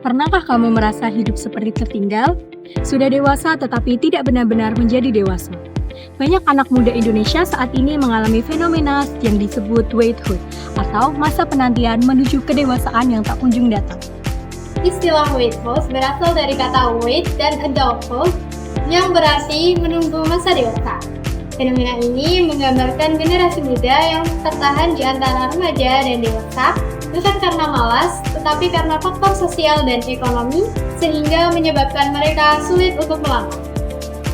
Pernahkah kamu merasa hidup seperti tertinggal? Sudah dewasa tetapi tidak benar-benar menjadi dewasa. Banyak anak muda Indonesia saat ini mengalami fenomena yang disebut waithood atau masa penantian menuju kedewasaan yang tak kunjung datang. Istilah waithood berasal dari kata wait dan adulthood yang berarti menunggu masa dewasa. Fenomena ini menggambarkan generasi muda yang tertahan di antara remaja dan dewasa, bukan karena malas, tetapi karena faktor sosial dan ekonomi, sehingga menyebabkan mereka sulit untuk melangkah.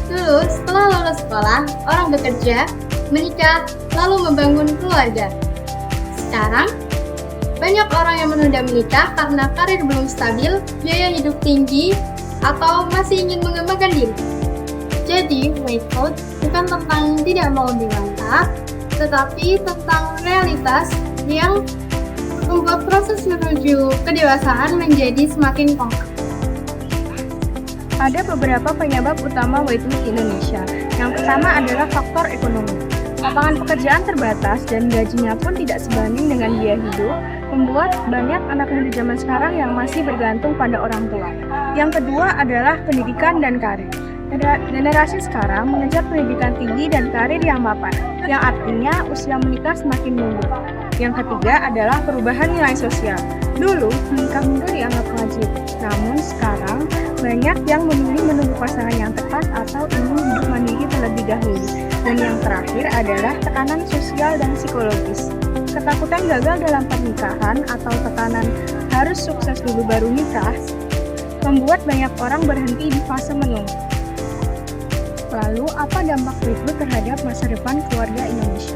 Dulu, setelah lulus sekolah, orang bekerja, menikah, lalu membangun keluarga. Sekarang, banyak orang yang menunda menikah karena karir belum stabil, biaya hidup tinggi, atau masih ingin mengembangkan diri. Jadi, waithood bukan tentang tidak mau dilangkah, tetapi tentang realitas yang membuat proses menuju kedewasaan menjadi semakin konkret. Ada beberapa penyebab utama waithood di Indonesia. Yang pertama adalah faktor ekonomi. Lapangan pekerjaan terbatas dan gajinya pun tidak sebanding dengan biaya hidup, membuat banyak anak muda zaman sekarang yang masih bergantung pada orang tua. Yang kedua adalah pendidikan dan karir. Generasi sekarang mengejar pendidikan tinggi dan karir yang mapan, yang artinya usia menikah semakin mundur. Yang ketiga adalah perubahan nilai sosial. Dulu, menikah muda dianggap wajib, namun sekarang banyak yang memilih menunggu pasangan yang tepat atau ingin hidup mandiri terlebih dahulu. Dan yang terakhir adalah tekanan sosial dan psikologis. Ketakutan gagal dalam pernikahan atau tekanan harus sukses dulu baru nikah membuat banyak orang berhenti di fase menunggu. Lalu, apa dampak waithood terhadap masa depan keluarga Indonesia?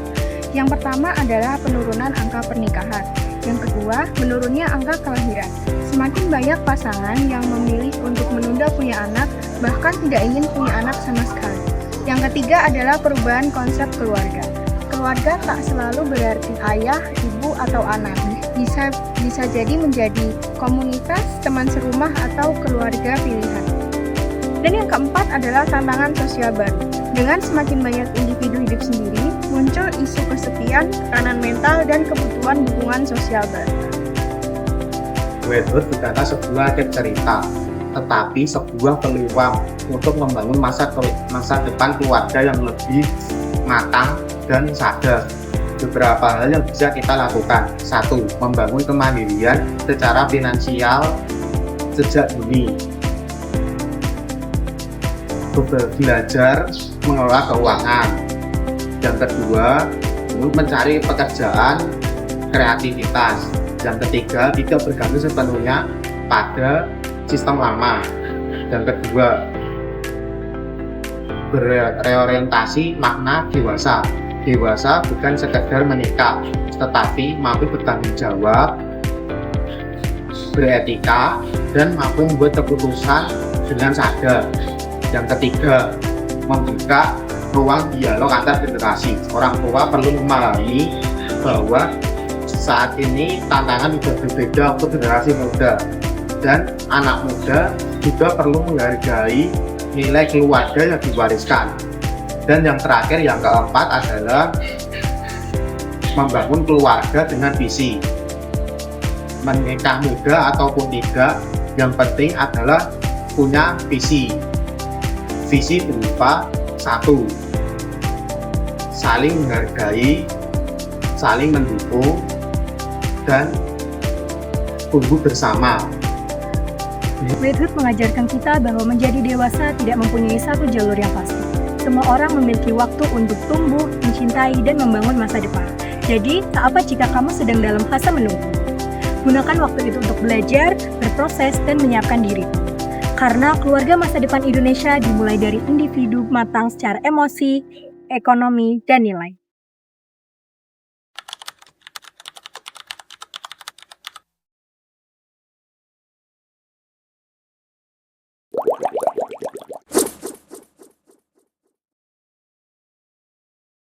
Yang pertama adalah penurunan angka pernikahan. Yang kedua, menurunnya angka kelahiran. Semakin banyak pasangan yang memilih untuk menunda punya anak, bahkan tidak ingin punya anak sama sekali. Yang ketiga adalah perubahan konsep keluarga. Keluarga tak selalu berarti ayah, ibu, atau anak. Bisa jadi menjadi komunitas, teman serumah, atau keluarga pilihan. Dan yang keempat adalah tantangan sosial baru. Dengan semakin banyak individu hidup sendiri, muncul isu kesepian, tekanan mental, dan kebutuhan dukungan sosial baru. Waithood bukanlah sebuah akhir cerita, tetapi sebuah peluang untuk membangun masa depan keluarga yang lebih matang dan sadar. Beberapa hal yang bisa kita lakukan. 1. Membangun kemandirian secara finansial sejak dini. Belajar mengelola keuangan. Yang kedua, mencari pekerjaan, kreativitas. Yang ketiga, tidak bergantung sepenuhnya pada sistem lama. Yang kedua, bereorientasi makna dewasa. Dewasa bukan sekedar menikah, tetapi mampu bertanggung jawab, beretika, dan mampu membuat keputusan dengan sadar. Yang ketiga, membuka ruang dialog antar generasi. Orang tua perlu memahami bahwa saat ini tantangan juga berbeda untuk generasi muda, dan anak muda juga perlu menghargai nilai keluarga yang diwariskan. Dan yang terakhir, yang keempat adalah membangun keluarga dengan visi. Menikah muda ataupun tidak, yang penting adalah punya visi. Visi berupa 1. Saling menghargai, saling mendukung, dan tumbuh bersama. Waithood mengajarkan kita bahwa menjadi dewasa tidak mempunyai satu jalur yang pasti. Semua orang memiliki waktu untuk tumbuh, mencintai, dan membangun masa depan. Jadi, tak apa jika kamu sedang dalam fase menunggu. Gunakan waktu itu untuk belajar, berproses, dan menyiapkan diri. Karena keluarga masa depan Indonesia dimulai dari individu matang secara emosi, ekonomi, dan nilai.